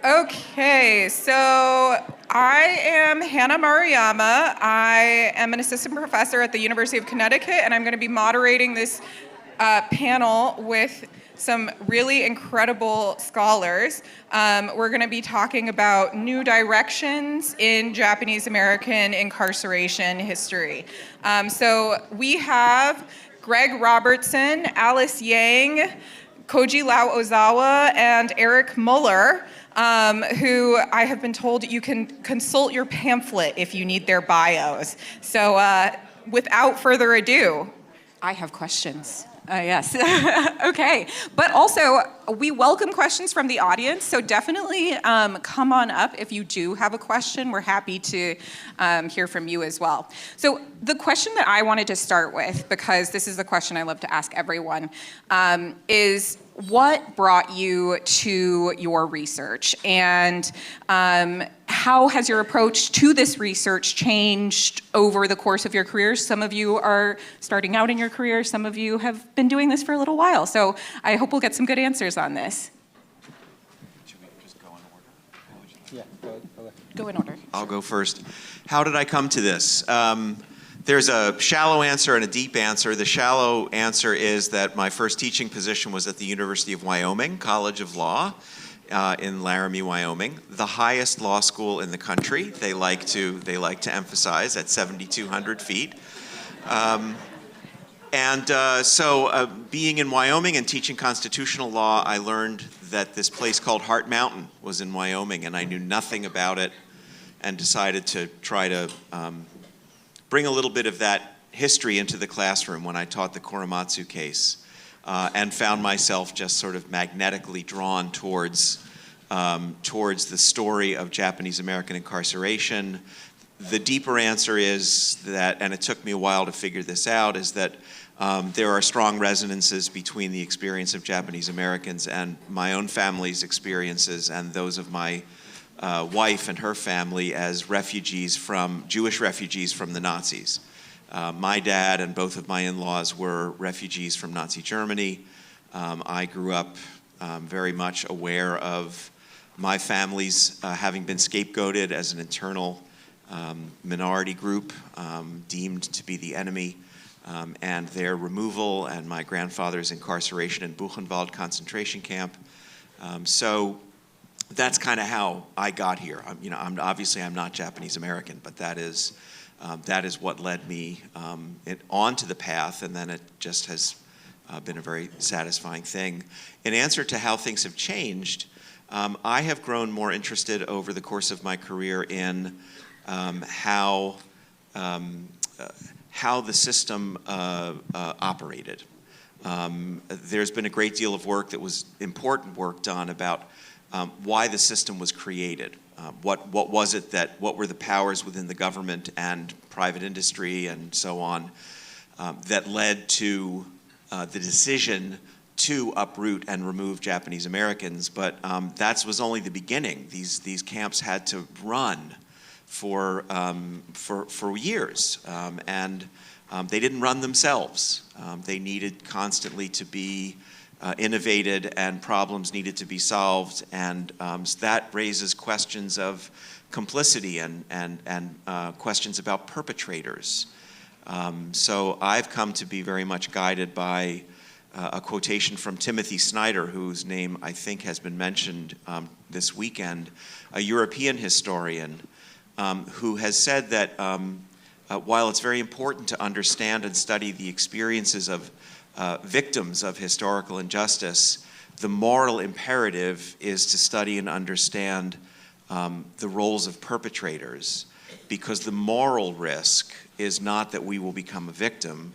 Okay, so I am Hana Maruyama. I am an assistant professor at the University of Connecticut, and I'm going to be moderating this panel with some really incredible scholars. We're going to be talking about new directions in Japanese American incarceration history. So we have Greg Robertson, Alice Yang, Koji Lau-Ozawa, and Eric Muller, who I have been told you can consult your pamphlet if you need their bios. So without further ado, I have questions. Yes. Okay. But also, we welcome questions from the audience, so definitely come on up if you do have a question. We're happy to hear from you as well. So the question that I wanted to start with, because this is the question I love to ask everyone, is what brought you to your research, and how has your approach to this research changed over the course of your career? Some of you are starting out in your career, some of you have been doing this for a little while, so I hope we'll get some good answers on this. Should we just go in order? Yeah, go in order. I'll go first. How did I come to this? There's a shallow answer and a deep answer. The shallow answer is that my first teaching position was at the University of Wyoming College of Law in Laramie, Wyoming, the highest law school in the country. They like to emphasize at 7,200 feet. So being in Wyoming and teaching constitutional law, I learned that this place called Heart Mountain was in Wyoming, and I knew nothing about it, and decided to try to bring a little bit of that history into the classroom when I taught the Korematsu case, and found myself just sort of magnetically drawn towards the story of Japanese American incarceration. The deeper answer is that, and it took me a while to figure this out, is that there are strong resonances between the experience of Japanese Americans and my own family's experiences and those of my wife and her family as Jewish refugees from the Nazis. My dad and both of my in-laws were refugees from Nazi Germany. I grew up very much aware of my family's having been scapegoated as an internal minority group deemed to be the enemy, and their removal and my grandfather's incarceration in Buchenwald concentration camp. So that's kind of how I got here. I'm not Japanese American, but that is what led me onto the path, and then it just has been a very satisfying thing. In answer to how things have changed, I have grown more interested over the course of my career in how the system operated. There's been a great deal of work that was important work done about why the system was created. What were the powers within the government and private industry and so on that led to the decision to uproot and remove Japanese Americans, but that was only the beginning. These camps had to run for years, and they didn't run themselves. They needed constantly to be innovated, and problems needed to be solved, and so that raises questions of complicity and questions about perpetrators. So I've come to be very much guided by a quotation from Timothy Snyder, whose name I think has been mentioned this weekend, a European historian who has said that while it's very important to understand and study the experiences of victims of historical injustice, the moral imperative is to study and understand the roles of perpetrators, because the moral risk is not that we will become a victim.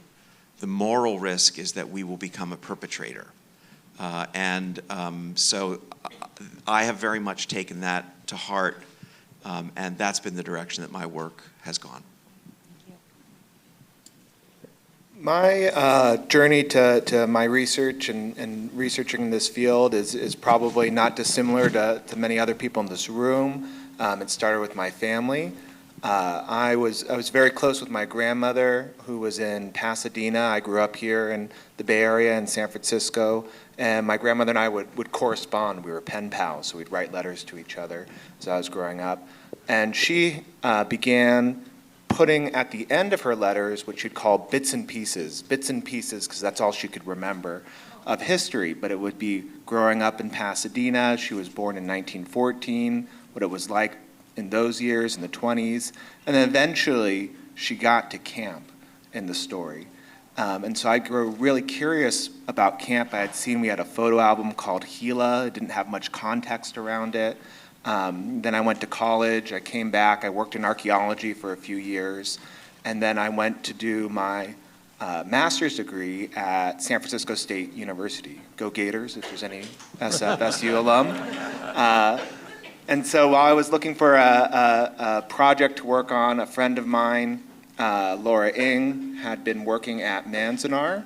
The moral risk is that we will become a perpetrator. So I have very much taken that to heart, and that's been the direction that my work has gone. My journey to my research and researching this field is probably not dissimilar to many other people in this room. It started with my family. I was very close with my grandmother, who was in Pasadena. I grew up here in the Bay Area in San Francisco, and my grandmother and I would correspond. We were pen pals, so we'd write letters to each other as I was growing up. And she began putting at the end of her letters what she'd call bits and pieces, because that's all she could remember of history. But it would be growing up in Pasadena. She was born in 1914, what it was like in those years, in the 20s. And then eventually she got to camp in the story. And so I grew really curious about camp. I had seen we had a photo album called Gila. It didn't have much context around it. Then I went to college. I came back. I worked in archaeology for a few years. And then I went to do my master's degree at San Francisco State University. Go Gators, if there's any SFSU alum. And so while I was looking for a project to work on, a friend of mine, Laura Ng, had been working at Manzanar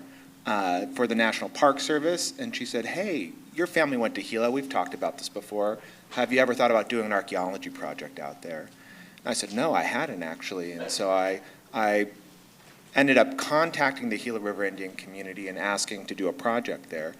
for the National Park Service, and she said, hey, your family went to Gila. We've talked about this before. Have you ever thought about doing an archaeology project out there? And I said, no, I hadn't actually. And so I ended up contacting the Gila River Indian community and asking to do a project there,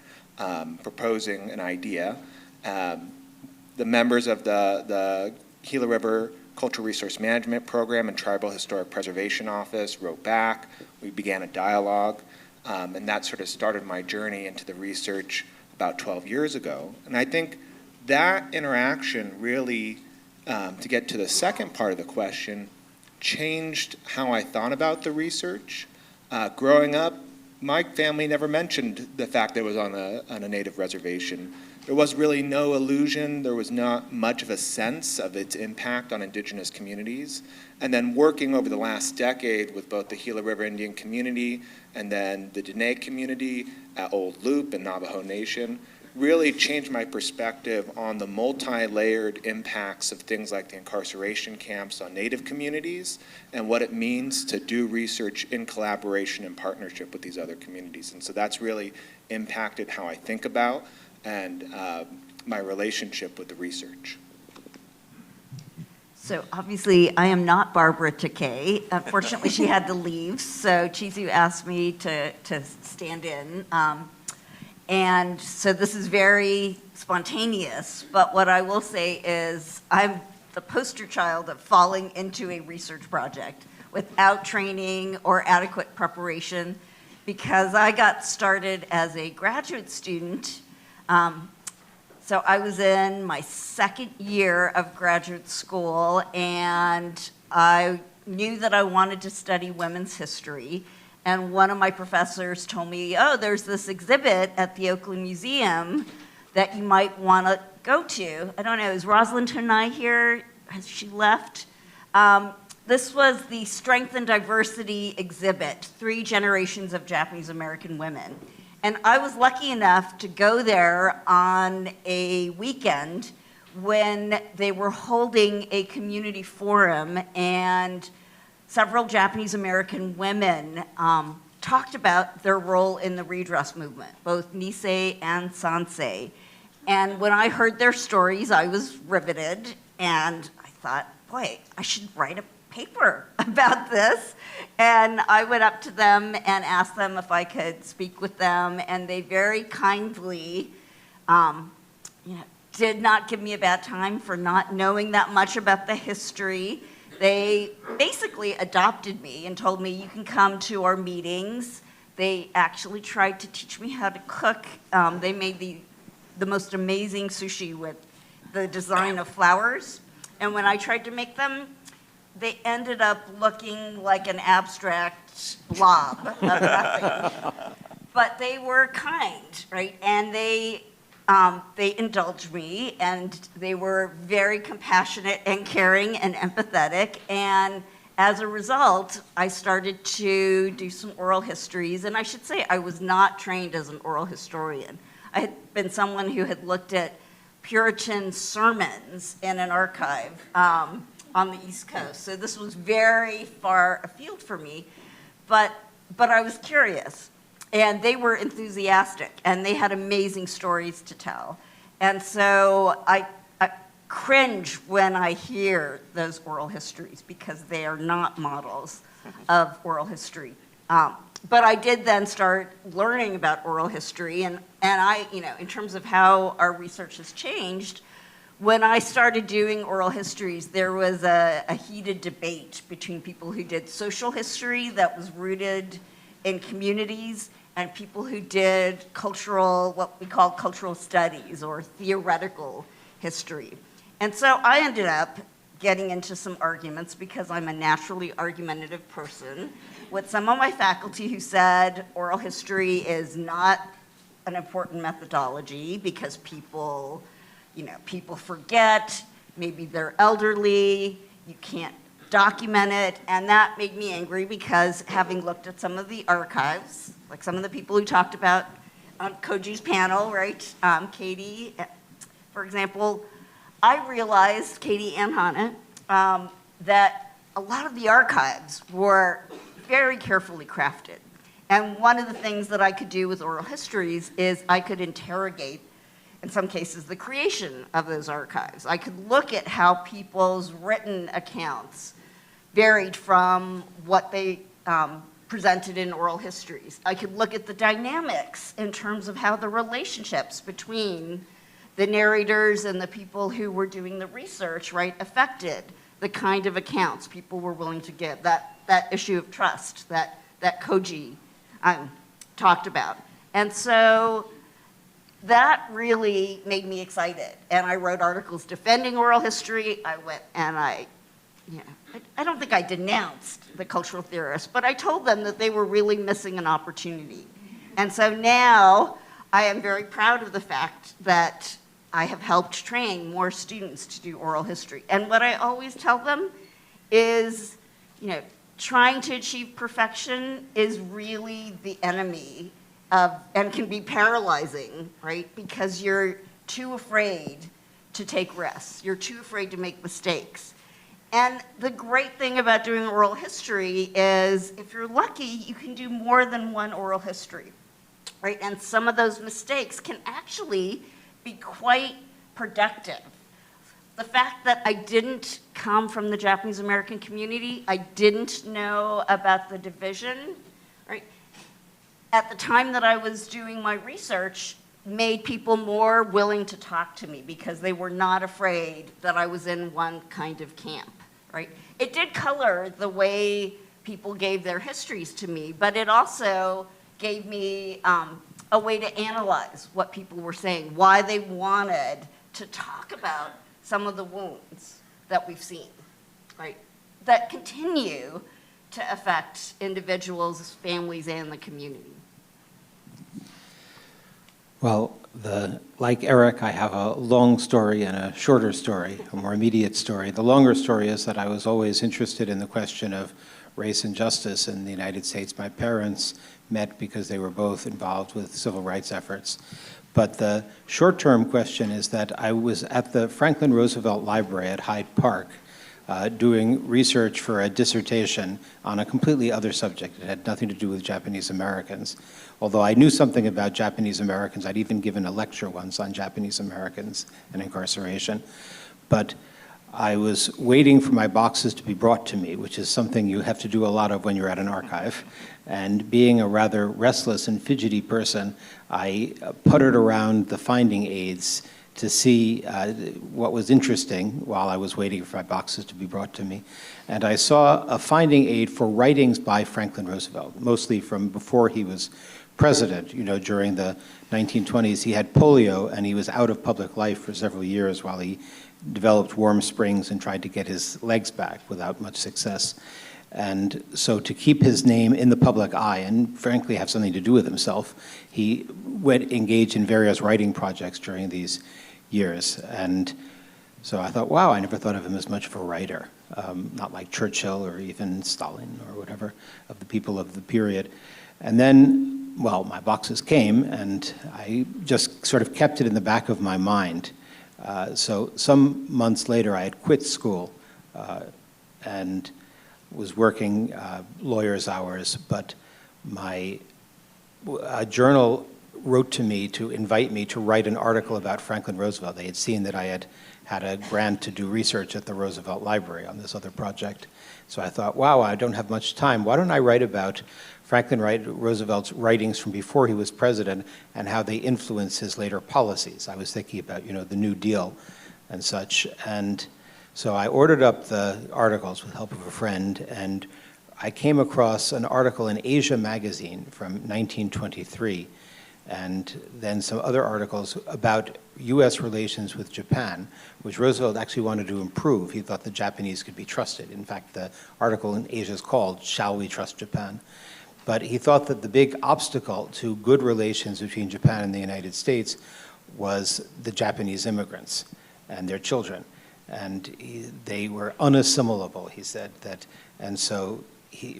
proposing an idea. The members of the Gila River Cultural Resource Management Program and Tribal Historic Preservation Office wrote back. We began a dialogue, and that sort of started my journey into the research about 12 years ago. And I think that interaction really, to get to the second part of the question, changed how I thought about the research. Growing up, my family never mentioned the fact that it was on a native reservation. There was really no illusion. There was not much of a sense of its impact on indigenous communities. And then working over the last decade with both the Gila River Indian community and then the Dene community at Old Loop and Navajo Nation really changed my perspective on the multi-layered impacts of things like the incarceration camps on Native communities and what it means to do research in collaboration and partnership with these other communities. And so that's really impacted how I think about and my relationship with the research. So obviously, I am not Barbara Takei. Unfortunately, she had to leave, so Chizu asked me to stand in. And so this is very spontaneous, but what I will say is I'm the poster child of falling into a research project without training or adequate preparation, because I got started as a graduate student. So I was in my second year of graduate school, and I knew that I wanted to study women's history. And one of my professors told me, oh, there's this exhibit at the Oakland Museum that you might want to go to. I don't know, is Rosalind Hanai here? Has she left? This was the Strength and Diversity exhibit, 3 generations of Japanese American women. And I was lucky enough to go there on a weekend when they were holding a community forum, and several Japanese American women talked about their role in the redress movement, both Nisei and Sansei. And when I heard their stories, I was riveted, and I thought, boy, I should write a paper about this. And I went up to them and asked them if I could speak with them, and they very kindly did not give me a bad time for not knowing that much about the history. They basically adopted me and told me, you can come to our meetings. They actually tried to teach me how to cook. They made the most amazing sushi with the design of flowers. And when I tried to make them, they ended up looking like an abstract blob of nothing. But they were kind, right? And they indulged me, and they were very compassionate and caring and empathetic. And as a result, I started to do some oral histories. And I should say, I was not trained as an oral historian. I had been someone who had looked at Puritan sermons in an archive on the East Coast. So this was very far afield for me, but I was curious. And they were enthusiastic, and they had amazing stories to tell. And so I cringe when I hear those oral histories because they are not models of oral history. But I did then start learning about oral history, and I, in terms of how our research has changed, when I started doing oral histories, there was a heated debate between people who did social history that was rooted in communities and people who did cultural, what we call cultural studies or theoretical history. And so I ended up getting into some arguments because I'm a naturally argumentative person with some of my faculty who said oral history is not an important methodology because people forget, maybe they're elderly, you can't document it, and that made me angry because having looked at some of the archives, like some of the people who talked about on Koji's panel, right, Katie, for example, I realized, Katie and Hana, that a lot of the archives were very carefully crafted. And one of the things that I could do with oral histories is I could interrogate, in some cases, the creation of those archives. I could look at how people's written accounts varied from what they presented in oral histories. I could look at the dynamics in terms of how the relationships between the narrators and the people who were doing the research, right, affected the kind of accounts people were willing to give, that issue of trust that Koji talked about. And so that really made me excited. And I wrote articles defending oral history. I went and I don't think I denounced the cultural theorists, but I told them that they were really missing an opportunity. And so now I am very proud of the fact that I have helped train more students to do oral history. And what I always tell them is, trying to achieve perfection is really the enemy of, and can be paralyzing, right? Because you're too afraid to take risks. You're too afraid to make mistakes. And the great thing about doing oral history is, if you're lucky, you can do more than one oral history, right? And some of those mistakes can actually be quite productive. The fact that I didn't come from the Japanese American community, I didn't know about the division, right? At the time that I was doing my research, made people more willing to talk to me because they were not afraid that I was in one kind of camp, right? It did color the way people gave their histories to me, but it also gave me a way to analyze what people were saying, why they wanted to talk about some of the wounds that we've seen, right? That continue to affect individuals, families, and the community. Well, like Eric, I have a long story and a shorter story, a more immediate story. The longer story is that I was always interested in the question of race and justice in the United States. My parents met because they were both involved with civil rights efforts. But the short-term question is that I was at the Franklin Roosevelt Library at Hyde Park doing research for a dissertation on a completely other subject. It had nothing to do with Japanese Americans. Although I knew something about Japanese Americans, I'd even given a lecture once on Japanese Americans and incarceration. But I was waiting for my boxes to be brought to me, which is something you have to do a lot of when you're at an archive. And being a rather restless and fidgety person, I puttered around the finding aids to see what was interesting while I was waiting for my boxes to be brought to me. And I saw a finding aid for writings by Franklin Roosevelt, mostly from before he was president. During the 1920s, he had polio and he was out of public life for several years while he developed Warm Springs and tried to get his legs back without much success. And so to keep his name in the public eye and frankly have something to do with himself, he engaged in various writing projects during these years. And so I thought, wow, I never thought of him as much of a writer, not like Churchill or even Stalin or whatever of the people of the period. And then, well, my boxes came and I just sort of kept it in the back of my mind. So some months later, I had quit school and was working lawyer's hours, but my journal wrote to me to invite me to write an article about Franklin Roosevelt. They had seen that I had had a grant to do research at the Roosevelt Library on this other project. So I thought, wow, I don't have much time. Why don't I write about Franklin Roosevelt's writings from before he was president and how they influenced his later policies? I was thinking about, the New Deal and such. And so I ordered up the articles with the help of a friend, and I came across an article in Asia magazine from 1923, and then some other articles about U.S. relations with Japan, which Roosevelt actually wanted to improve. He thought the Japanese could be trusted. In fact, the article in Asia is called, "Shall We Trust Japan?" But he thought that the big obstacle to good relations between Japan and the United States was the Japanese immigrants and their children. And they were unassimilable, he said. And so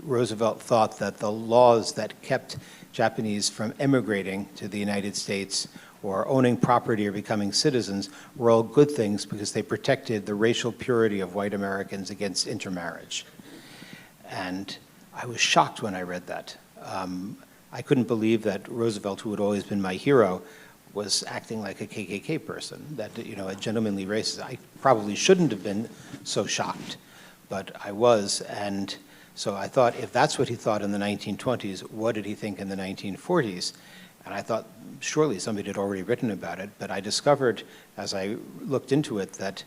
Roosevelt thought that the laws that kept Japanese from emigrating to the United States or owning property or becoming citizens were all good things because they protected the racial purity of white Americans against intermarriage. And I was shocked when I read that. I couldn't believe that Roosevelt, who had always been my hero, was acting like a KKK person, that, a gentlemanly racist. I probably shouldn't have been so shocked, but I was. And so I thought, if that's what he thought in the 1920s, what did he think in the 1940s? And I thought, surely somebody had already written about it, but I discovered, as I looked into it, that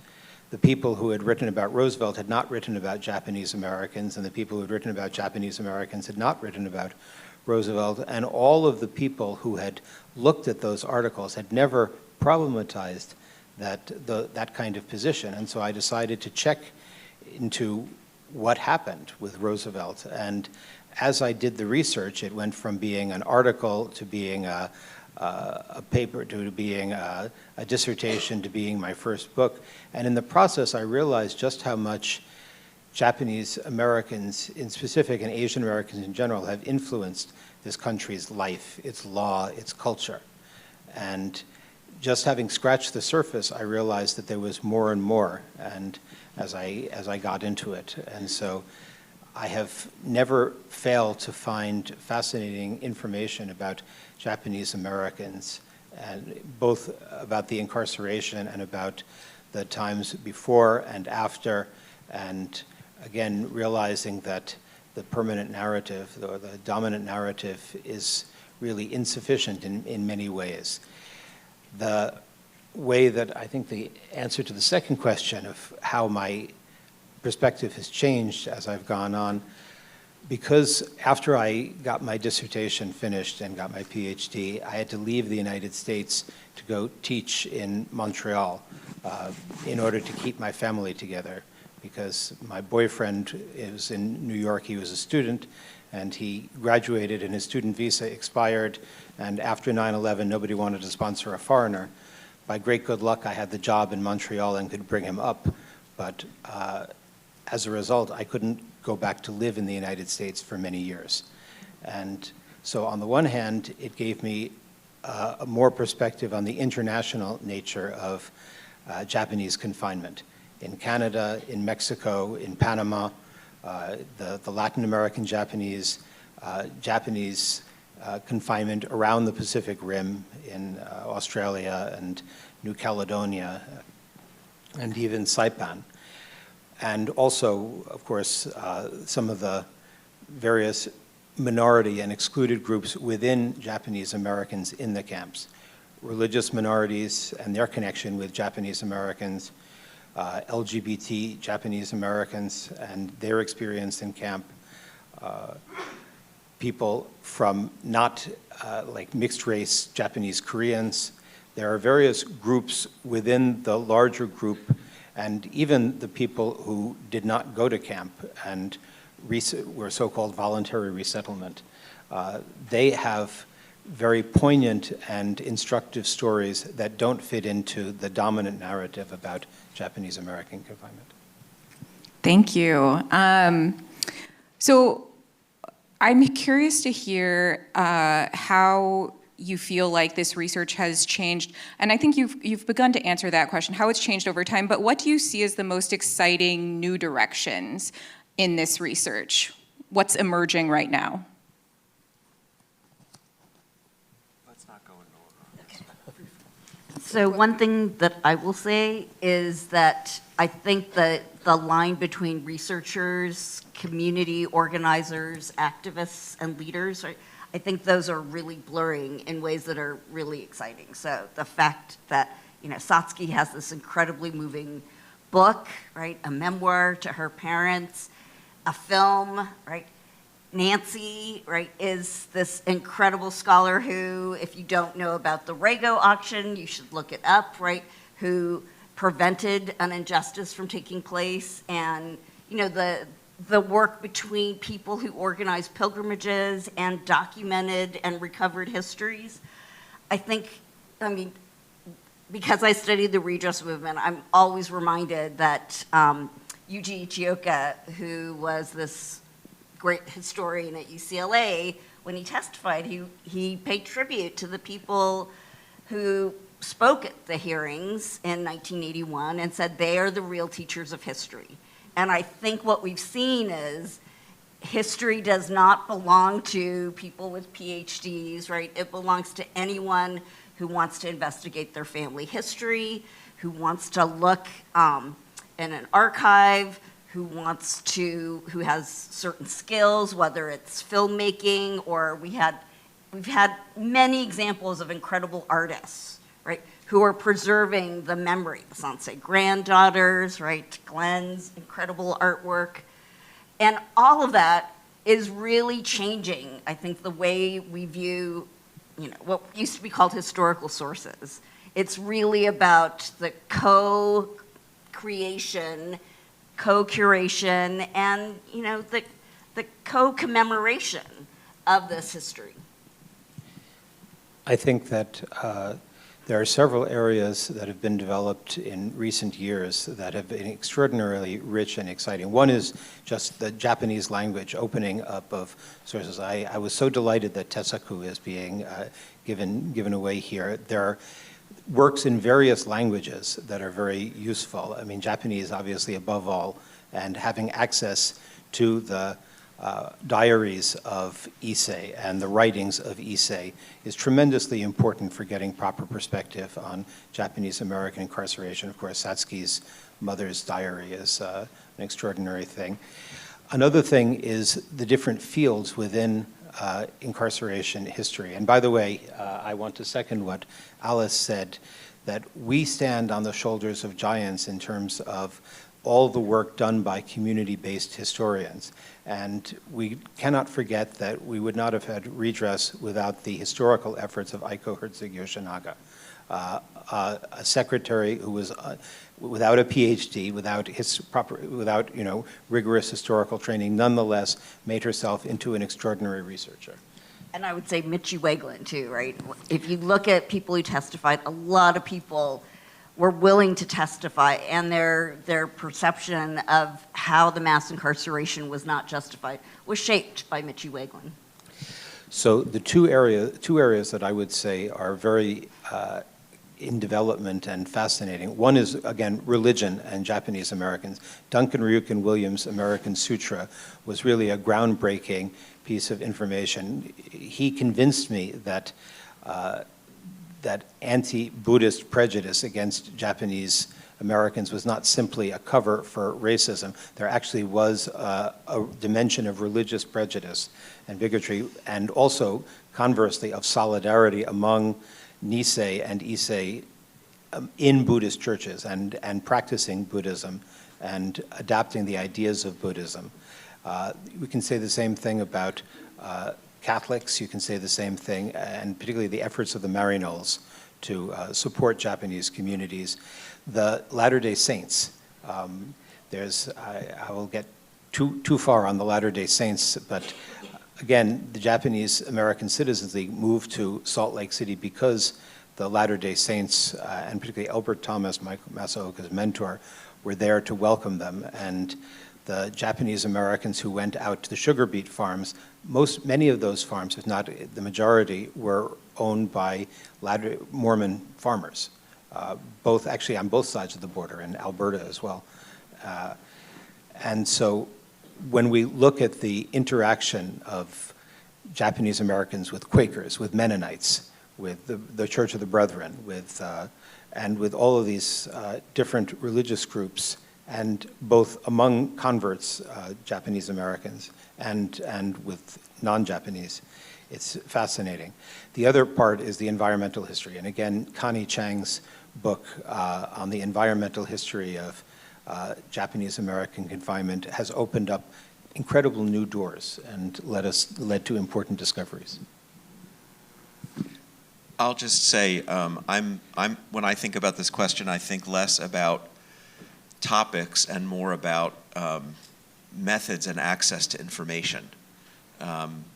the people who had written about Roosevelt had not written about Japanese Americans, and the people who had written about Japanese Americans had not written about Roosevelt, and all of the people who had looked at those articles had never problematized that kind of position. And so I decided to check into what happened with Roosevelt. And as I did the research, it went from being an article to being a paper to being a dissertation to being my first book. And in the process, I realized just how much Japanese Americans in specific and Asian Americans in general have influenced this country's life, its law, its culture. And just having scratched the surface, I realized that there was more and more, and as I got into it. And so I have never failed to find fascinating information about Japanese Americans, and both about the incarceration and about the times before and after, and again, realizing that the permanent narrative, or the dominant narrative, is really insufficient in many ways. The way that I think the answer to the second question of how my perspective has changed as I've gone on, because after I got my dissertation finished and got my PhD, I had to leave the United States to go teach in Montreal in order to keep my family together, because my boyfriend is in New York. He was a student, and he graduated and his student visa expired, and after 9/11, nobody wanted to sponsor a foreigner. By great good luck, I had the job in Montreal and could bring him up, but as a result, I couldn't go back to live in the United States for many years. And so on the one hand, it gave me a more perspective on the international nature of Japanese confinement. In Canada, in Mexico, in Panama, the Latin American Japanese, Japanese confinement around the Pacific Rim in Australia and New Caledonia, and even Saipan. And also, of course, some of the various minority and excluded groups within Japanese Americans in the camps. Religious minorities and their connection with Japanese Americans, LGBT Japanese Americans and their experience in camp, people from not like mixed race Japanese Koreans. There are various groups within the larger group, and even the people who did not go to camp and were so-called voluntary resettlement. They have very poignant and instructive stories that don't fit into the dominant narrative about Japanese American confinement. Thank you. So I'm curious to hear how you feel like this research has changed, and I think you've begun to answer that question, how it's changed over time, but what do you see as the most exciting new directions in this research? What's emerging right now? Let's not go in So one thing that I will say is that I think that the line between researchers, community organizers, activists, and leaders, right, I think those are really blurring in ways that are really exciting. So the fact that, Satsuki has this incredibly moving book, right, a memoir to her parents, a film, right, Nancy, right, is this incredible scholar who, if you don't know about the Rago auction, you should look it up, right, who prevented an injustice from taking place, and, the work between people who organized pilgrimages and documented and recovered histories. Because I studied the redress movement, I'm always reminded that Yuji Ichioka, who was this great historian at UCLA, when he testified, he paid tribute to the people who spoke at the hearings in 1981 and said they are the real teachers of history. And I think what we've seen is history does not belong to people with PhDs, right? It belongs to anyone who wants to investigate their family history, who wants to look in an archive, who has certain skills, whether it's filmmaking or we've had many examples of incredible artists, right, who are preserving the memory. The Sansei granddaughters, right, Glenn's incredible artwork. And all of that is really changing, I think, the way we view, what used to be called historical sources. It's really about the co-creation, co-curation, and the co-commemoration of this history. I think that there are several areas that have been developed in recent years that have been extraordinarily rich and exciting. One is just the Japanese language opening up of sources. I was so delighted that Tesaku is being given away here. There are works in various languages that are very useful. I mean, Japanese obviously above all, and having access to the diaries of Issei and the writings of Issei is tremendously important for getting proper perspective on Japanese American incarceration. Of course, Satsuki's mother's diary is an extraordinary thing. Another thing is the different fields within incarceration history. And by the way, I want to second what Alice said, that we stand on the shoulders of giants in terms of all the work done by community-based historians. And we cannot forget that we would not have had redress without the historical efforts of Aiko Herzog Yoshinaga, a secretary who was without a PhD, without rigorous historical training, nonetheless made herself into an extraordinary researcher. And I would say Michi Weglin too, right? If you look at people who testified, a lot of people were willing to testify, and their perception of how the mass incarceration was not justified was shaped by Michi Weglin. So the two areas that I would say are very in development and fascinating. One is, again, religion and Japanese Americans. Duncan Ryukin Williams' American Sutra was really a groundbreaking piece of information. He convinced me that that anti-Buddhist prejudice against Japanese Americans was not simply a cover for racism. There actually was a dimension of religious prejudice and bigotry, and also, conversely, of solidarity among Nisei and Issei in Buddhist churches and practicing Buddhism and adapting the ideas of Buddhism. We can say the same thing about Catholics. You can say the same thing, and particularly the efforts of the Maryknolls to support Japanese communities. The Latter-day Saints, I will get too far on the Latter-day Saints, but again, the Japanese American Citizens League moved to Salt Lake City because the Latter-day Saints, and particularly Albert Thomas, Michael Masaoka's mentor, were there to welcome them. And the Japanese Americans who went out to the sugar beet farms, many of those farms, if not the majority, were owned by Mormon farmers, actually on both sides of the border, in Alberta as well. And so when we look at the interaction of Japanese Americans with Quakers, with Mennonites, with the Church of the Brethren, with and with all of these different religious groups, and both among converts, Japanese Americans, and with non-Japanese. It's fascinating. The other part is the environmental history. And again, Connie Chang's book on the environmental history of Japanese American confinement has opened up incredible new doors and led to important discoveries. I'll just say, when I think about this question, I think less about topics and more about methods and access to information.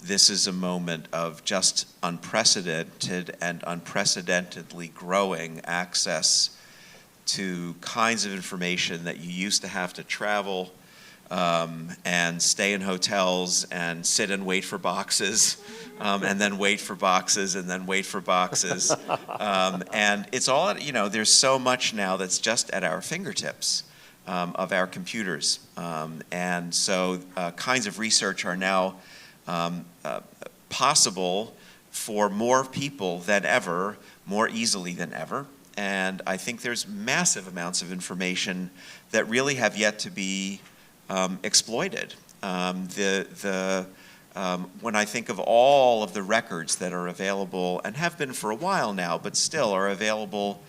This is a moment of just unprecedented and unprecedentedly growing access to kinds of information that you used to have to travel and stay in hotels and sit and wait for boxes, and then wait for boxes, and then wait for boxes. And it's all, there's so much now that's just at our fingertips of our computers. And so kinds of research are now possible for more people than ever, more easily than ever. And I think there's massive amounts of information that really have yet to be exploited. When I think of all of the records that are available, and have been for a while now, but still are available,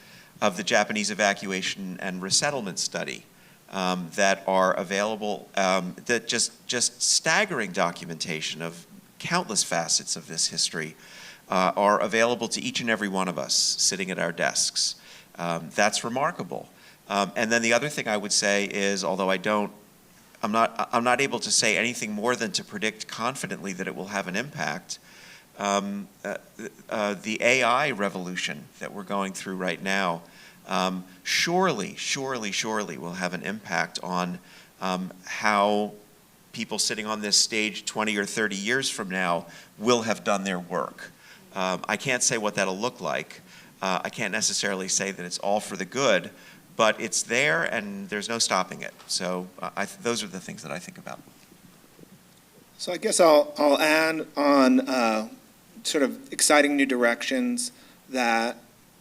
of the Japanese evacuation and resettlement study, that are available, that just staggering documentation of countless facets of this history are available to each and every one of us sitting at our desks. That's remarkable. And then the other thing I would say is, although I'm not able to say anything more than to predict confidently that it will have an impact, the AI revolution that we're going through right now surely will have an impact on how people sitting on this stage 20 or 30 years from now will have done their work. I can't say what that'll look like. I can't necessarily say that it's all for the good, but it's there and there's no stopping it. So those are the things that I think about. So I guess I'll add on sort of exciting new directions that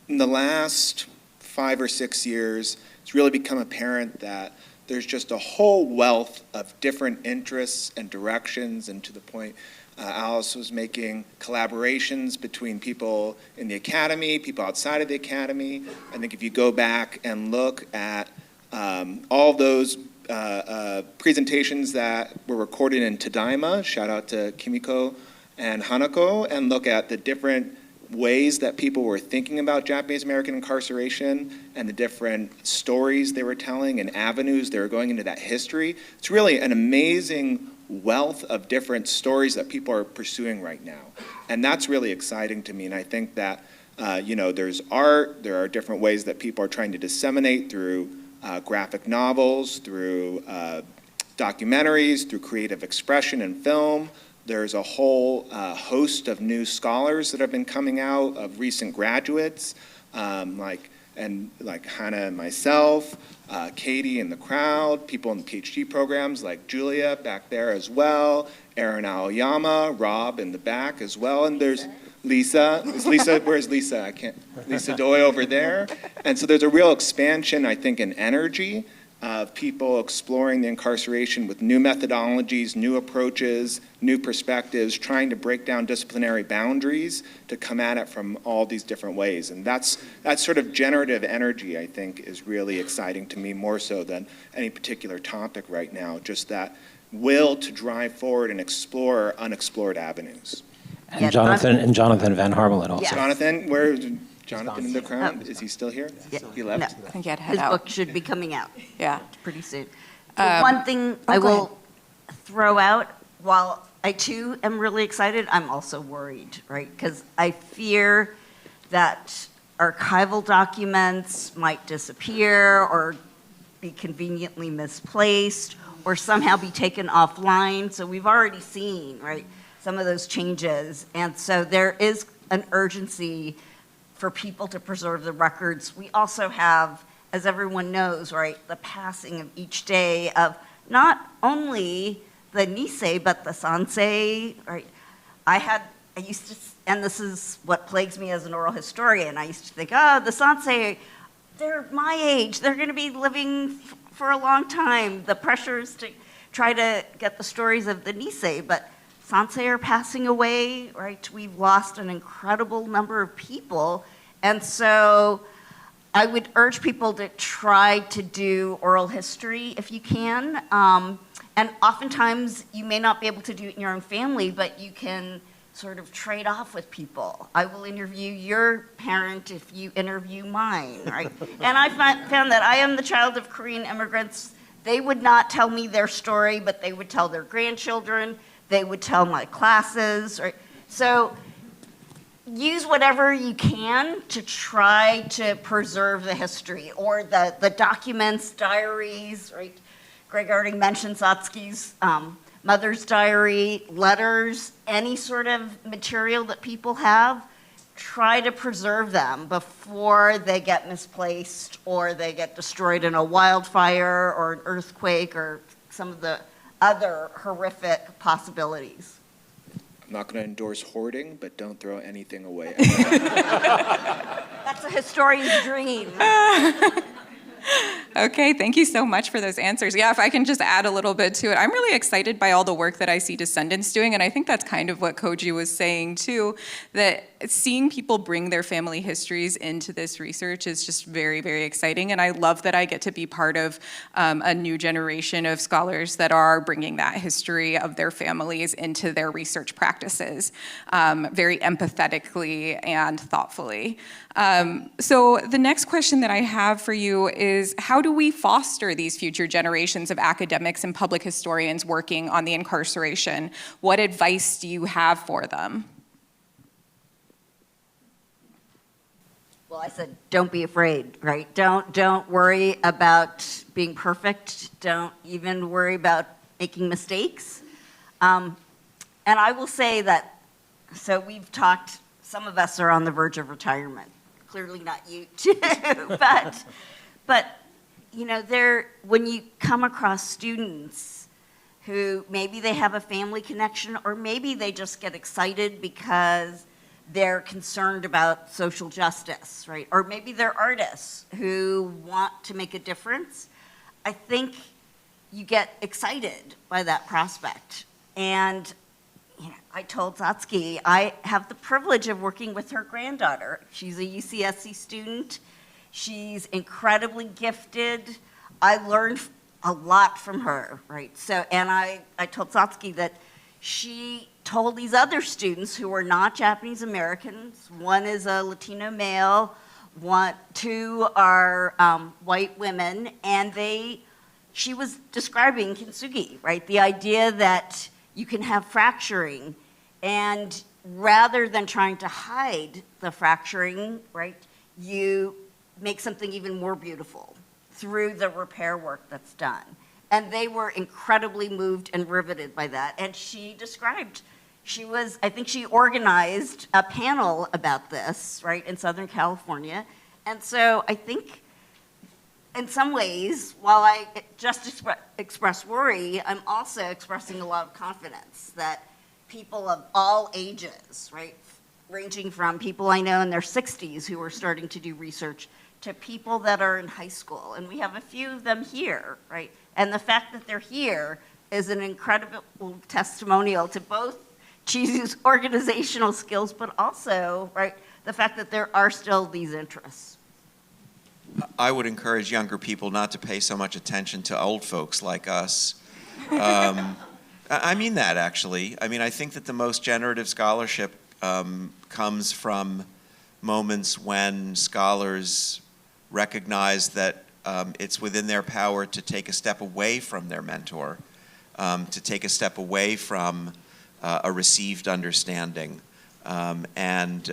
in the last 5 or 6 years, it's really become apparent that there's just a whole wealth of different interests and directions, and to the point Alice was making, collaborations between people in the academy, people outside of the academy. I think if you go back and look at all those presentations that were recorded in Tadaima, shout out to Kimiko and Hanako, and look at the different ways that people were thinking about Japanese American incarceration and the different stories they were telling and avenues they were going into that history. It's really an amazing wealth of different stories that people are pursuing right now. And that's really exciting to me. And I think that, there's art, there are different ways that people are trying to disseminate through graphic novels, through documentaries, through creative expression and film. There's a whole host of new scholars that have been coming out, of recent graduates, like Hana and myself, Katie in the crowd, people in the PhD programs like Julia back there as well, Aaron Aoyama, Rob in the back as well, and there's Lisa. Where's Lisa? I can't. Lisa Doi over there. And so there's a real expansion, I think, in energy of people exploring the incarceration with new methodologies, new approaches, new perspectives, trying to break down disciplinary boundaries to come at it from all these different ways. And that sort of generative energy, I think, is really exciting to me, more so than any particular topic right now, just that will to drive forward and explore unexplored avenues. And Yeah, Jonathan Van Harmelen also. Yeah. Jonathan, where is Jonathan in the crowd? Is he still here? Yeah. He left? No. I think he had to head His out. book should be coming out Yeah. pretty soon. One thing I go will throw out, while I too am really excited, I'm also worried, right? Because I fear that archival documents might disappear or be conveniently misplaced or somehow be taken offline. So we've already seen, right, some of those changes. And so there is an urgency for people to preserve the records. We also have, as everyone knows, right, the passing of each day of not only the Nisei, but the Sansei, right? I used to, and this is what plagues me as an oral historian, I used to think, the Sansei they're my age. They're going to be living for a long time. The pressure is to try to get the stories of the Nisei, but Sansei are passing away, right? We've lost an incredible number of people. And so I would urge people to try to do oral history if you can. And oftentimes you may not be able to do it in your own family, but you can sort of trade off with people. I will interview your parent if you interview mine, right? And I found that I am the child of Korean immigrants. They would not tell me their story, but they would tell their grandchildren. They would tell my classes, right? So use whatever you can to try to preserve the history, or the documents, diaries, right? Greg already mentioned Satsuki's mother's diary, letters, any sort of material that people have. Try to preserve them before they get misplaced or they get destroyed in a wildfire or an earthquake or some of the other horrific possibilities. I'm not going to endorse hoarding, but don't throw anything away. That's a historian's dream. Okay, thank you so much for those answers. Yeah, if I can just add a little bit to it, I'm really excited by all the work that I see descendants doing, and I think that's kind of what Koji was saying too, that seeing people bring their family histories into this research is just very, very exciting, and I love that I get to be part of a new generation of scholars that are bringing that history of their families into their research practices very empathetically and thoughtfully. So the next question that I have for you is, how do we foster these future generations of academics and public historians working on the incarceration? What advice do you have for them? Well, I said, don't be afraid, right? Don't worry about being perfect. Don't even worry about making mistakes. And I will say that, so we've talked, some of us are on the verge of retirement. Clearly not you too, but you know, when you come across students who maybe they have a family connection, or maybe they just get excited because they're concerned about social justice, right? Or maybe they're artists who want to make a difference. I think you get excited by that prospect. And you know, I told Satsuki, I have the privilege of working with her granddaughter. She's a UCSC student. She's incredibly gifted. I learned a lot from her, right? So, and I told Satsuki that she told these other students who are not Japanese Americans, one is a Latino male, two are white women, and she was describing kintsugi, right? The idea that you can have fracturing, and rather than trying to hide the fracturing, right, you make something even more beautiful through the repair work that's done. And they were incredibly moved and riveted by that. And she described, I think she organized a panel about this, right, in Southern California. And so I think in some ways, while I just express worry, I'm also expressing a lot of confidence that people of all ages, right, ranging from people I know in their 60s who are starting to do research to people that are in high school, and we have a few of them here, right? And the fact that they're here is an incredible testimonial to both Chizu's organizational skills, but also, right, the fact that there are still these interests. I would encourage younger people not to pay so much attention to old folks like us. I mean that, actually. I mean, I think that the most generative scholarship comes from moments when scholars recognize that it's within their power to take a step away from their mentor, to take a step away from a received understanding, and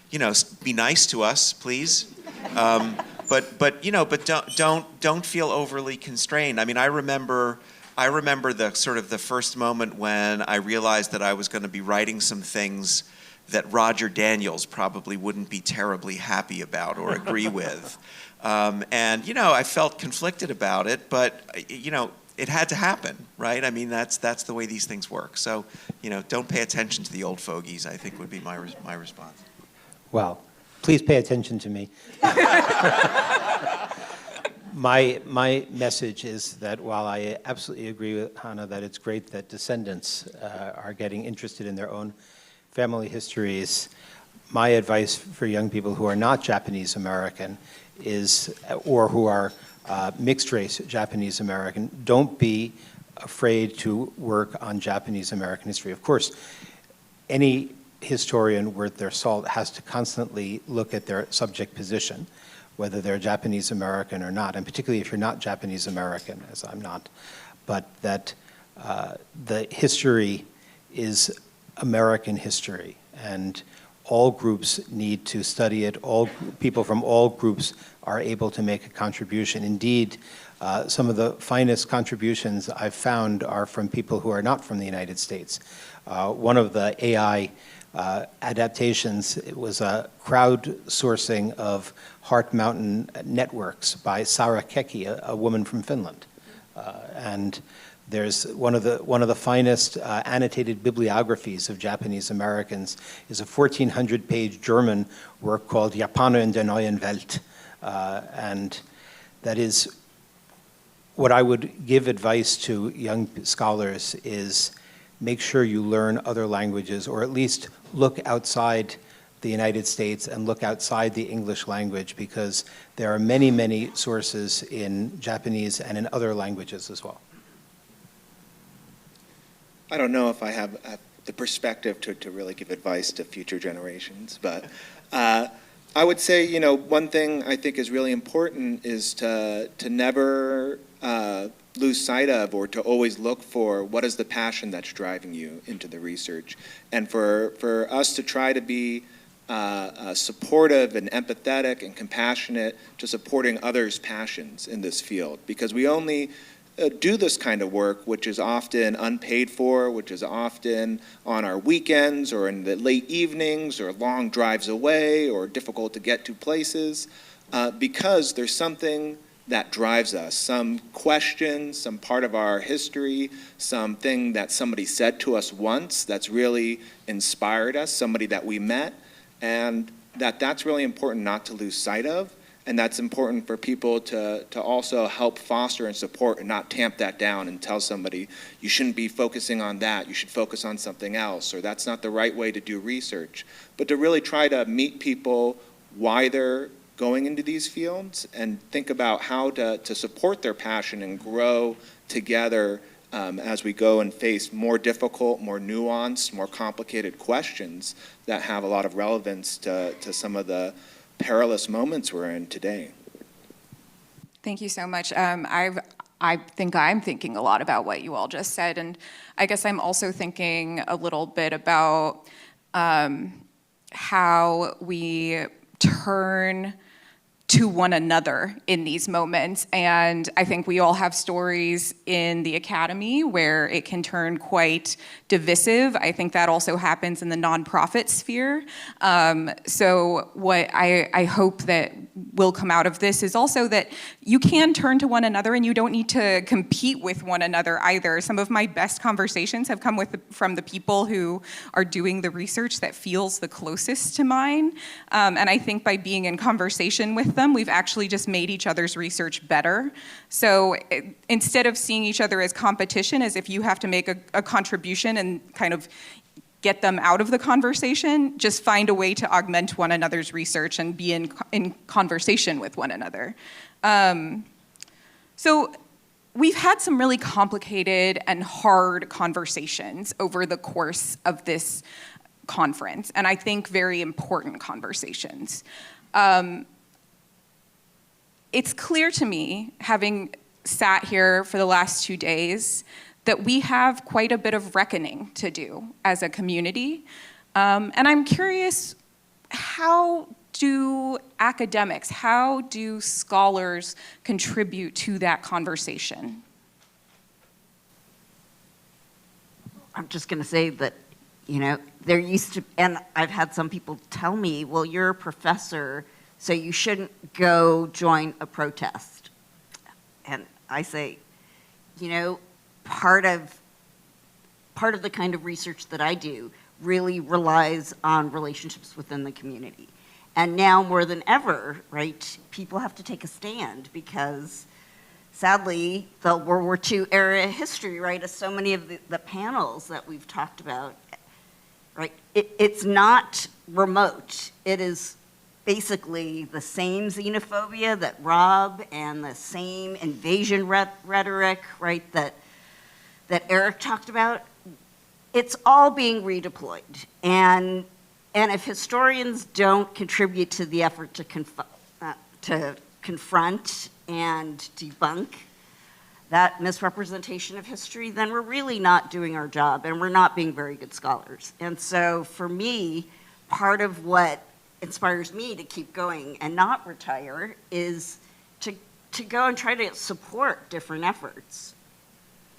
you know, be nice to us, please. But you know, but don't feel overly constrained. I mean, I remember the sort of the first moment when I realized that I was going to be writing some things that Roger Daniels probably wouldn't be terribly happy about or agree with. And, you know, I felt conflicted about it, but, you know, it had to happen, right? I mean, that's the way these things work. So, you know, don't pay attention to the old fogies, I think would be my response. Well, Please pay attention to me. My message is that while I absolutely agree with Hana that it's great that descendants are getting interested in their own family histories, my advice for young people who are not Japanese American is, or who are mixed race Japanese American, don't be afraid to work on Japanese American history. Of course, any historian worth their salt has to constantly look at their subject position, whether they're Japanese American or not, and particularly if you're not Japanese American, as I'm not, but that the history is American history, and all groups need to study it. All people from all groups are able to make a contribution. Indeed, some of the finest contributions I've found are from people who are not from the United States. One of the AI adaptations, it was a crowdsourcing of Heart Mountain networks by Sara Kekki, a woman from Finland. And there's one of the finest annotated bibliographies of Japanese Americans is a 1,400-page German work called Japaner in der neuen Welt. And that is what I would give advice to young scholars is make sure you learn other languages, or at least look outside the United States and look outside the English language, because there are many, many sources in Japanese and in other languages as well. I don't know if I have the perspective to really give advice to future generations, but I would say, you know, one thing I think is really important is to never lose sight of, or to always look for, what is the passion that's driving you into the research, and for us to try to be supportive and empathetic and compassionate to supporting others' passions in this field, because we only do this kind of work, which is often unpaid for, which is often on our weekends or in the late evenings or long drives away or difficult to get to places, because there's something that drives us, some question, some part of our history, something that somebody said to us once that's really inspired us, somebody that we met, and that's really important not to lose sight of. And that's important for people to also help foster and support, and not tamp that down and tell somebody, you shouldn't be focusing on that, you should focus on something else, or that's not the right way to do research. But to really try to meet people why they're going into these fields and think about how to support their passion and grow together as we go and face more difficult, more nuanced, more complicated questions that have a lot of relevance to some of the perilous moments we're in today. Thank you so much. I think I'm thinking a lot about what you all just said, and I guess I'm also thinking a little bit about how we turn to one another in these moments. And I think we all have stories in the academy where it can turn quite divisive. I think that also happens in the nonprofit sphere. So what I hope that will come out of this is also that you can turn to one another and you don't need to compete with one another either. Some of my best conversations have come from the people who are doing the research that feels the closest to mine. And I think by being in conversation with them, we've actually just made each other's research better. So instead of seeing each other as competition, as if you have to make a contribution and kind of get them out of the conversation, just find a way to augment one another's research and be in conversation with one another. So we've had some really complicated and hard conversations over the course of this conference, and I think very important conversations. It's clear to me, having sat here for the last 2 days, that we have quite a bit of reckoning to do as a community. And I'm curious, how do academics, how do scholars contribute to that conversation? I'm just going to say that, you know, there used to, and I've had some people tell me, well, you're a professor, so you shouldn't go join a protest. And I say, you know, part of the kind of research that I do really relies on relationships within the community. And now more than ever, right, people have to take a stand because sadly, the World War II era history, right, as so many of the panels that we've talked about, right, it's not remote. It is basically the same xenophobia that Rob and the same invasion rhetoric, right, that Eric talked about. It's all being redeployed. And if historians don't contribute to the effort to confront and debunk that misrepresentation of history, then we're really not doing our job and we're not being very good scholars. And so for me, part of what inspires me to keep going and not retire is to go and try to support different efforts.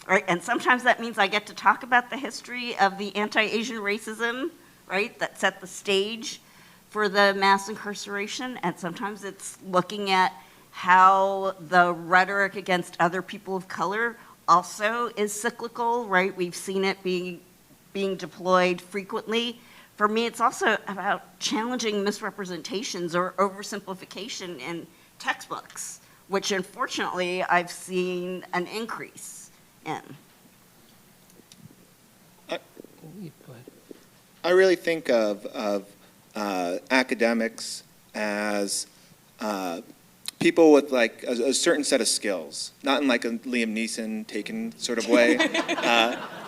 Right? And sometimes that means I get to talk about the history of the anti-Asian racism, right, that set the stage for the mass incarceration. And sometimes it's looking at how the rhetoric against other people of color also is cyclical, right? We've seen it being deployed frequently. For me, it's also about challenging misrepresentations or oversimplification in textbooks, which unfortunately I've seen an increase in. I really think of academics as people with like a certain set of skills, not in like a Liam Neeson taken sort of way,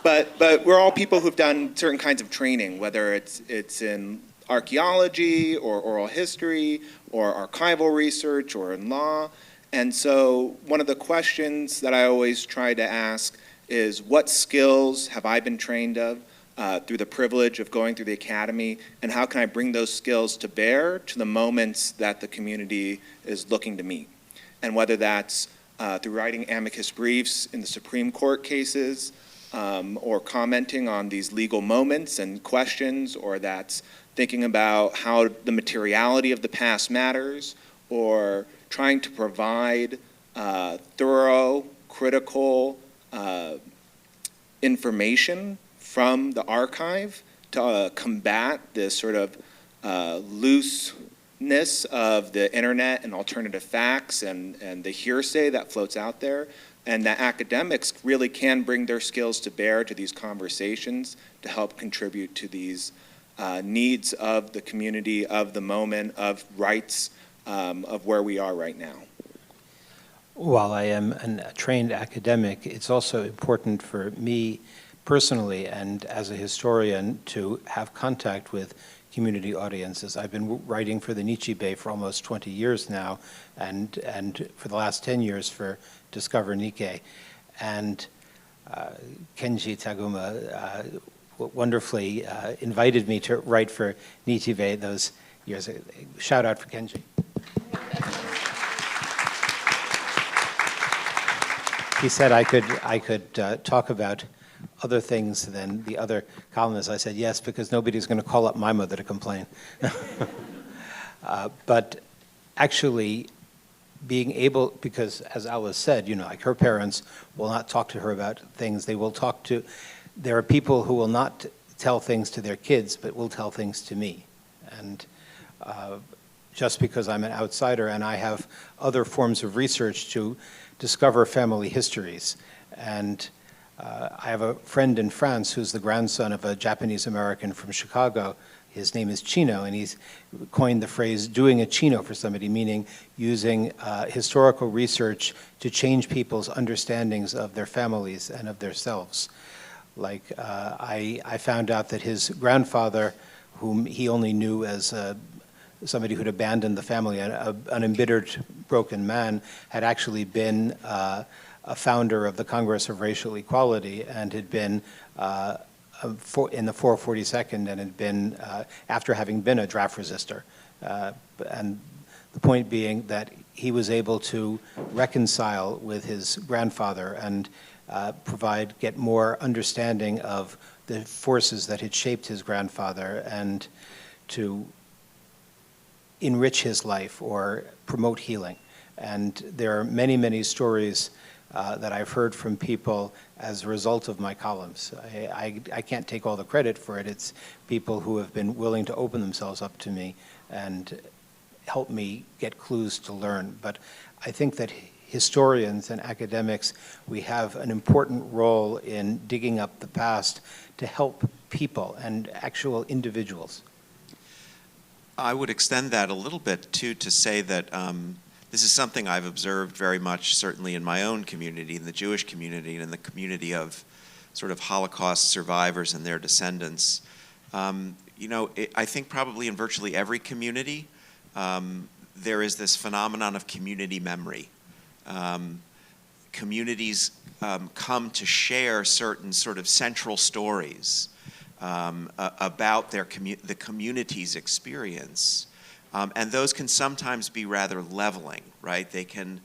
but we're all people who've done certain kinds of training, whether it's in archaeology or oral history or archival research or in law. And so one of the questions that I always try to ask is, what skills have I been trained of through the privilege of going through the academy, and how can I bring those skills to bear to the moments that the community is looking to meet? And whether that's through writing amicus briefs in the Supreme Court cases, or commenting on these legal moments and questions, or that's thinking about how the materiality of the past matters, or trying to provide thorough, critical information from the archive to combat this sort of looseness of the internet and alternative facts and the hearsay that floats out there, and that academics really can bring their skills to bear to these conversations to help contribute to these needs of the community, of the moment, of rights, of where we are right now. While I am a trained academic, it's also important for me personally and as a historian to have contact with community audiences. I've been writing for the Nichibei for almost 20 years now, and for the last 10 years for Discover Nikkei. And Kenji Taguma wonderfully invited me to write for Nichibei those years. Shout out for Kenji. He said I could talk about other things than the other columnists. I said yes, because nobody's going to call up my mother to complain. But actually being able, because as Alice said, you know, like her parents will not talk to her about things. They will talk to, there are people who will not tell things to their kids, but will tell things to me. And just because I'm an outsider and I have other forms of research to discover family histories. And I have a friend in France who's the grandson of a Japanese American from Chicago. His name is Chino, and he's coined the phrase doing a Chino for somebody, meaning using historical research to change people's understandings of their families and of themselves. Like I found out that his grandfather, whom he only knew as somebody who'd abandoned the family, an embittered, broken man, had actually been a founder of the Congress of Racial Equality and had been in the 442nd and had been, after having been a draft resistor. And the point being that he was able to reconcile with his grandfather and get more understanding of the forces that had shaped his grandfather and to enrich his life or promote healing. And there are many, many stories that I've heard from people as a result of my columns. I can't take all the credit for it. It's people who have been willing to open themselves up to me and help me get clues to learn. But I think that historians and academics, we have an important role in digging up the past to help people and actual individuals. I would extend that a little bit, too, to say that this is something I've observed very much, certainly in my own community, in the Jewish community, and in the community of sort of Holocaust survivors and their descendants. I think probably in virtually every community, there is this phenomenon of community memory. Communities come to share certain sort of central stories about the community's experience, and those can sometimes be rather leveling, right? They can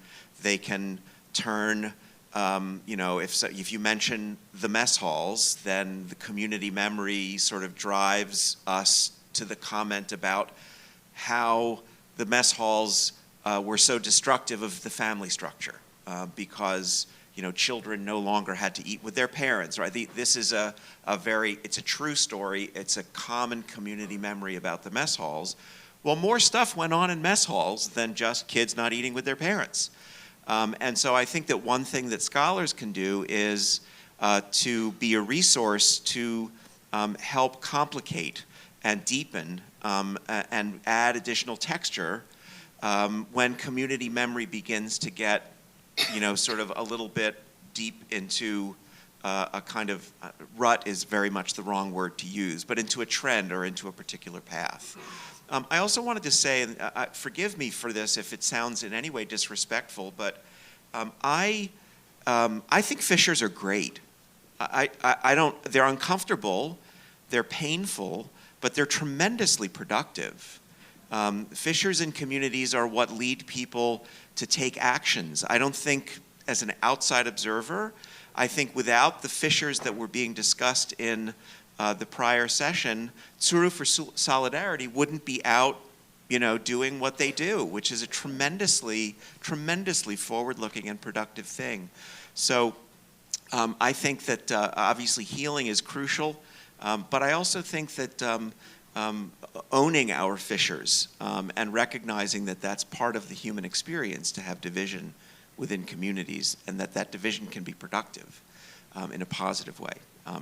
turn, if you mention the mess halls, then the community memory sort of drives us to the comment about how the mess halls were so destructive of the family structure because children no longer had to eat with their parents, right? This is it's a true story. It's a common community memory about the mess halls. Well, more stuff went on in mess halls than just kids not eating with their parents. And so I think that one thing that scholars can do is to be a resource to help complicate and deepen and add additional texture when community memory begins to get sort of a little bit deep into a kind of rut is very much the wrong word to use, but into a trend or into a particular path. I also wanted to say, and forgive me for this if it sounds in any way disrespectful, but I think fissures are great. They're uncomfortable, they're painful, but they're tremendously productive. Fissures in communities are what lead people to take actions. I don't think, as an outside observer, I think without the fissures that were being discussed in the prior session, Tsuru for Solidarity wouldn't be out, doing what they do, which is a tremendously, tremendously forward-looking and productive thing. So I think that obviously healing is crucial, but I also think that owning our fissures and recognizing that that's part of the human experience to have division within communities and that division can be productive in a positive way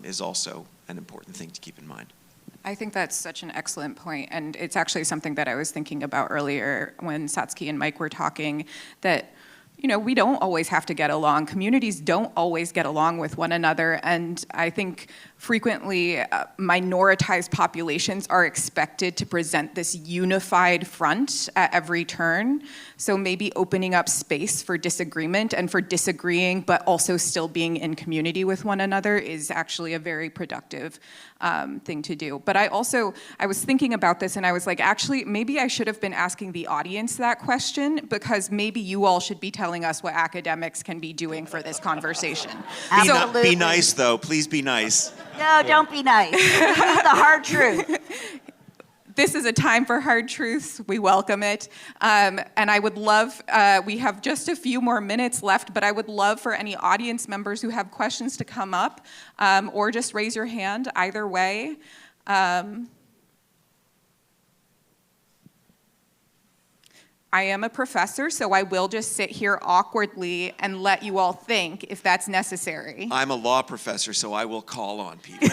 is also an important thing to keep in mind. I think that's such an excellent point, and it's actually something that I was thinking about earlier when Satsuki and Mike were talking, that we don't always have to get along. Communities don't always get along with one another, and I think frequently minoritized populations are expected to present this unified front at every turn. So maybe opening up space for disagreement and for disagreeing, but also still being in community with one another is actually a very productive thing to do. But I was thinking about this and I was like, actually, maybe I should have been asking the audience that question, because maybe you all should be telling us what academics can be doing for this conversation. Absolutely. Be nice, though. Please be nice. No, don't be nice. This is the hard truth. This is a time for hard truths. We welcome it. And I would love, we have just a few more minutes left, but I would love for any audience members who have questions to come up or just raise your hand, either way. I am a professor, so I will just sit here awkwardly and let you all think if that's necessary. I'm a law professor, so I will call on people.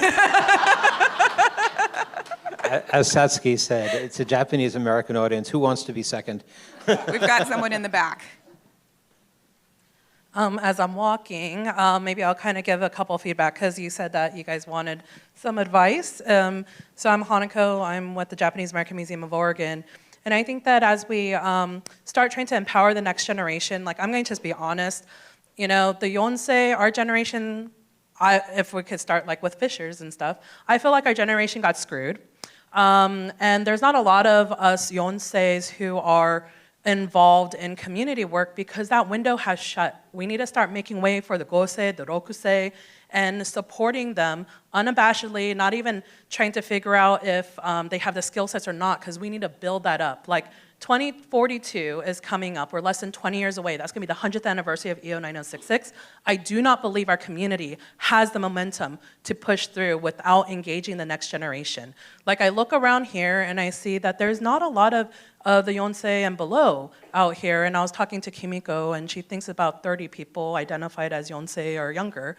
As Satsuki said, it's a Japanese-American audience. Who wants to be second? We've got someone in the back. As I'm walking, maybe I'll kind of give a couple feedback, because you said that you guys wanted some advice. So I'm Hanako. I'm with the Japanese American Museum of Oregon. And I think that as we start trying to empower the next generation, like, I'm going to just be honest, the Yonsei, our generation, if we could start like with fissures and stuff, I feel like our generation got screwed. And there's not a lot of us Yonseis who are involved in community work because that window has shut. We need to start making way for the Gosei, the Rokusei, and supporting them unabashedly, not even trying to figure out if they have the skill sets or not, because we need to build that up. Like, 2042 is coming up. We're less than 20 years away. That's going to be the 100th anniversary of EO 9066. I do not believe our community has the momentum to push through without engaging the next generation. Like, I look around here and I see that there's not a lot of the Yonsei and below out here. And I was talking to Kimiko, and she thinks about 30 people identified as Yonsei or younger.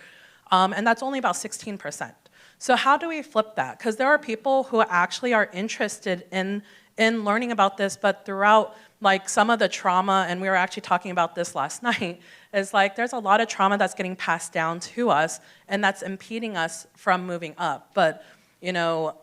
And that's only about 16%. So how do we flip that? Because there are people who actually are interested in learning about this, but throughout like some of the trauma, and we were actually talking about this last night, is like there's a lot of trauma that's getting passed down to us, and that's impeding us from moving up. But you know,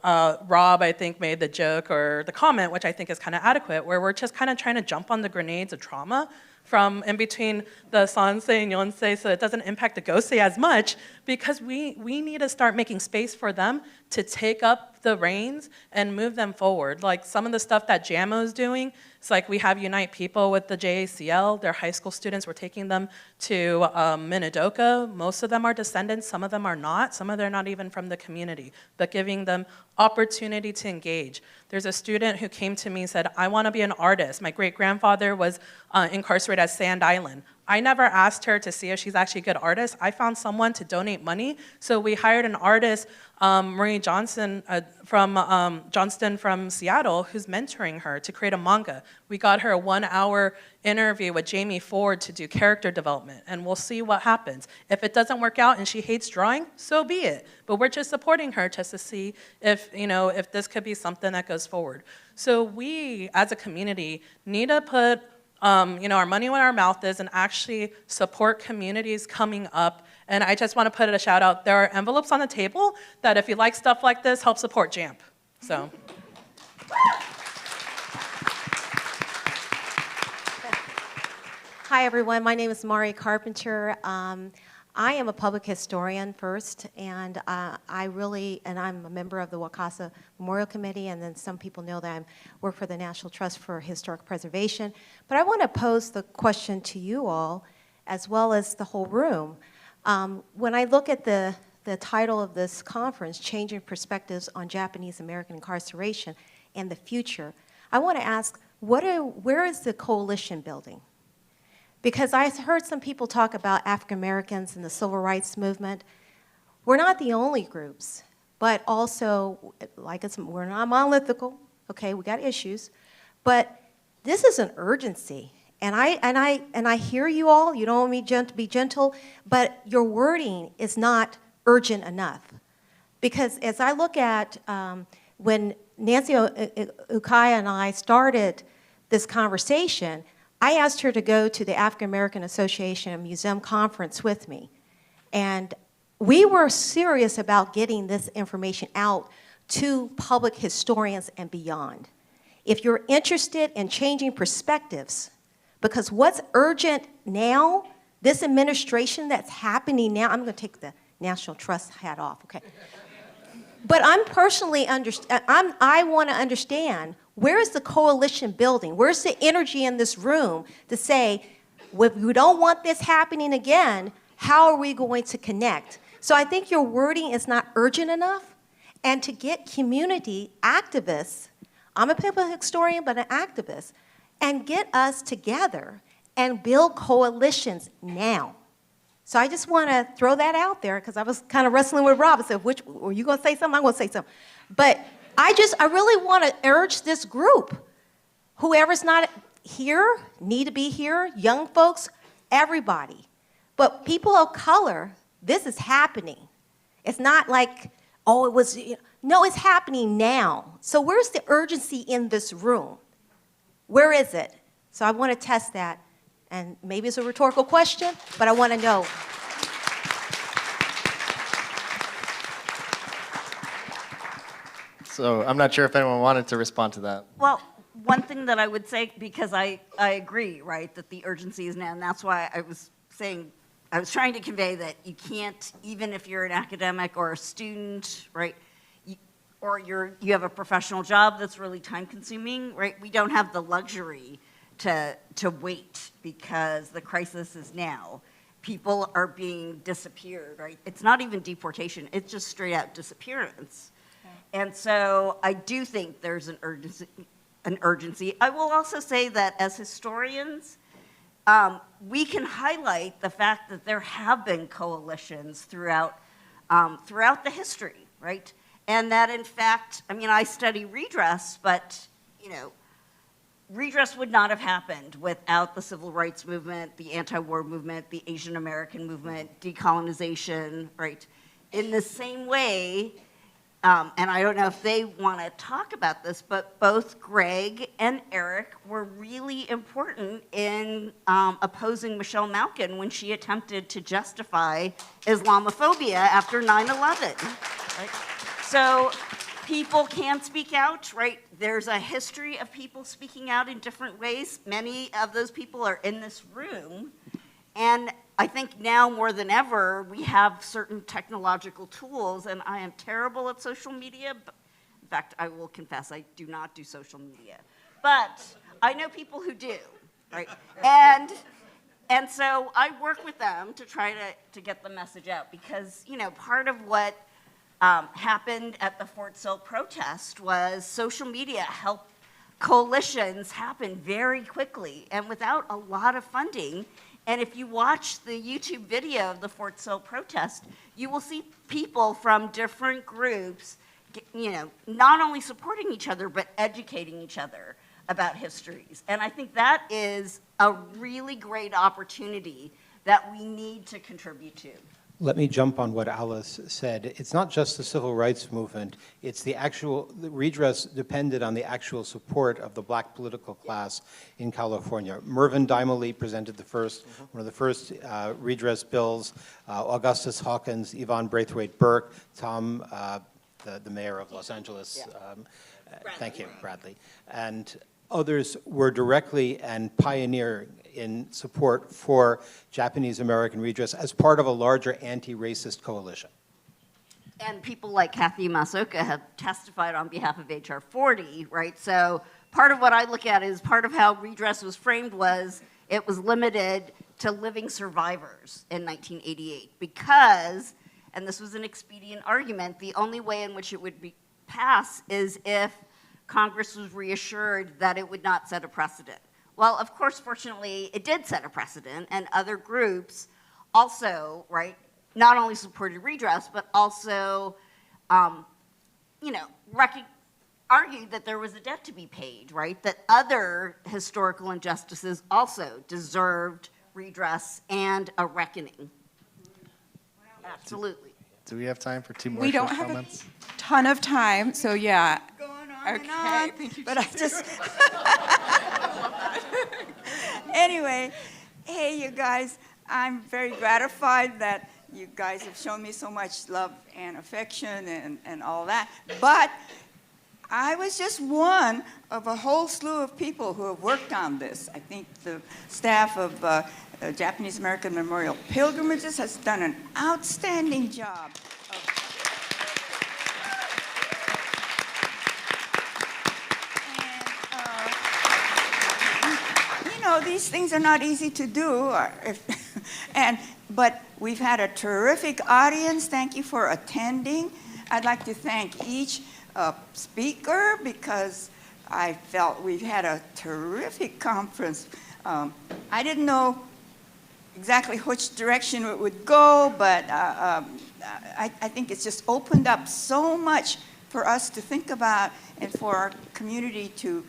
Rob, I think, made the joke or the comment, which I think is kind of adequate, where we're just kind of trying to jump on the grenades of trauma from in between the Sansei and Yonsei so it doesn't impact the Gosei as much, because we need to start making space for them to take up the reins and move them forward. Like some of the stuff that JAMO is doing, it's like we have Unite People with the JACL. They're high school students. We're taking them to Minidoka. Most of them are descendants. Some of them are not. Some of them are not even from the community, but giving them opportunity to engage. There's a student who came to me and said, I want to be an artist. My great-grandfather was incarcerated at Sand Island. I never asked her to see if she's actually a good artist. I found someone to donate money. So we hired an artist, Marie Johnston from Seattle, who's mentoring her to create a manga. We got her a 1-hour interview with Jamie Ford to do character development, and we'll see what happens. If it doesn't work out and she hates drawing, so be it. But we're just supporting her just to see if, you know, if this could be something that goes forward. So we, as a community, need to put you know, our money where our mouth is and actually support communities coming up. And I just want to put a shout out. There are envelopes on the table that if you like stuff like this, help support JAMP. So. Hi, everyone. My name is Mari Carpenter. I am a public historian first, and I'm a member of the Wakasa Memorial Committee, and then some people know that I work for the National Trust for Historic Preservation. But I want to pose the question to you all, as well as the whole room. When I look at the title of this conference, Changing Perspectives on Japanese American Incarceration and the Future, I want to ask, where is the coalition building? Because I heard some people talk about African Americans and the civil rights movement. We're not the only groups, but also, we're not monolithical, okay, we got issues, but this is an urgency. And I hear you all, you don't want me to be gentle, but your wording is not urgent enough. Because as I look at when Nancy Ukaya and I started this conversation, I asked her to go to the African American Association and Museum Conference with me. And we were serious about getting this information out to public historians and beyond. If you're interested in changing perspectives, because what's urgent now, this administration that's happening now, I'm going to take the National Trust hat off, okay? But I'm personally, I want to understand, where is the coalition building? Where's the energy in this room to say, if we don't want this happening again, how are we going to connect? So I think your wording is not urgent enough. And to get community activists, I'm a public historian, but an activist, and get us together and build coalitions now. So I just want to throw that out there, because I was kind of wrestling with Rob. I said, were you going to say something? I'm going to say something. But I really want to urge this group, whoever's not here, need to be here, young folks, everybody. But people of color, this is happening. It's not like, oh, it was, no, it's happening now. So where's the urgency in this room? Where is it? So I want to test that. And maybe it's a rhetorical question, but I want to know. So I'm not sure if anyone wanted to respond to that. Well, one thing that I would say, because I agree, right, that the urgency is now, and that's why I was saying, I was trying to convey that you can't, even if you're an academic or a student, right, or you have a professional job that's really time consuming, right, we don't have the luxury to wait, because the crisis is now. People are being disappeared, right? It's not even deportation, it's just straight out disappearance. Okay. And so I do think there's an an urgency. I will also say that as historians, we can highlight the fact that there have been coalitions throughout the history, right? And that in fact, I mean, I study redress, but redress would not have happened without the civil rights movement, the anti-war movement, the Asian American movement, decolonization, right? In the same way, and I don't know if they want to talk about this, but both Greg and Eric were really important in opposing Michelle Malkin when she attempted to justify Islamophobia after 9/11, right? So people can speak out, right? There's a history of people speaking out in different ways. Many of those people are in this room. And I think now more than ever, we have certain technological tools, and I am terrible at social media. In fact, I will confess, I do not do social media. But I know people who do, right? And so I work with them to try to get the message out because, part of what happened at the Fort Sill protest was social media helped coalitions happen very quickly and without a lot of funding. And if you watch the YouTube video of the Fort Sill protest, you will see people from different groups, not only supporting each other, but educating each other about histories. And I think that is a really great opportunity that we need to contribute to. Let me jump on what Alice said. It's not just the civil rights movement. It's the redress depended on the actual support of the black political class in California. Mervyn Dimely presented one of the first redress bills. Augustus Hawkins, Yvonne Braithwaite Burke, Tom, the mayor of Los Angeles. Thank you, Bradley. And others were directly and pioneering in support for Japanese American redress as part of a larger anti-racist coalition. And people like Kathy Masoka have testified on behalf of HR 40, right? So part of what I look at is part of how redress was framed was it was limited to living survivors in 1988 because, and this was an expedient argument, the only way in which it would be passed is if Congress was reassured that it would not set a precedent. Well, of course, fortunately, it did set a precedent, and other groups also, right, not only supported redress, but also, argued that there was a debt to be paid, right, that other historical injustices also deserved redress and a reckoning. Absolutely. Do we have time for two more We short don't have comments? a ton of time, so yeah. Going on Okay, and on, thank you, but I just anyway, hey you guys, I'm very gratified that you guys have shown me so much love and affection and all that, but I was just one of a whole slew of people who have worked on this. I think the staff of Japanese American Memorial Pilgrimages has done an outstanding job. These things are not easy to do, but we've had a terrific audience. Thank you for attending. I'd like to thank each speaker because I felt we've had a terrific conference. I didn't know exactly which direction it would go, but I think it's just opened up so much for us to think about and for our community to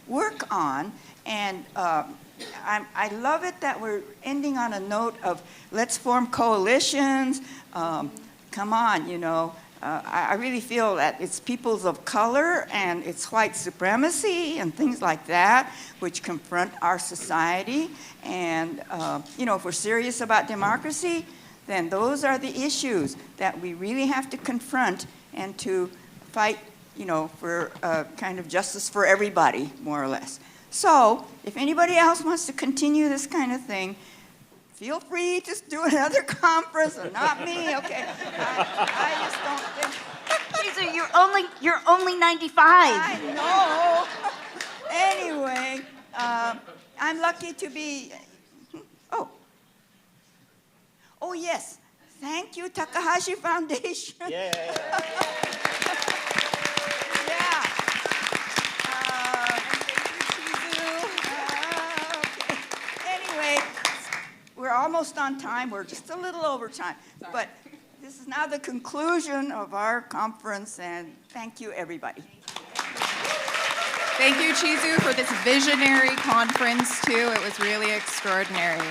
work on. And I love it that we're ending on a note of let's form coalitions. Come on, I really feel that it's peoples of color and it's white supremacy and things like that which confront our society. And, if we're serious about democracy, then those are the issues that we really have to confront and to fight, for kind of justice for everybody, more or less. So, if anybody else wants to continue this kind of thing, feel free to do another conference, or not me, okay? I just don't think. Lisa, you're only 95. I know. Anyway, I'm lucky to be. Oh yes. Thank you, Takahashi Foundation. Yeah. almost on time. We're just a little over time. But this is now the conclusion of our conference, and thank you, everybody. Thank you, Chizu, for this visionary conference, too. It was really extraordinary.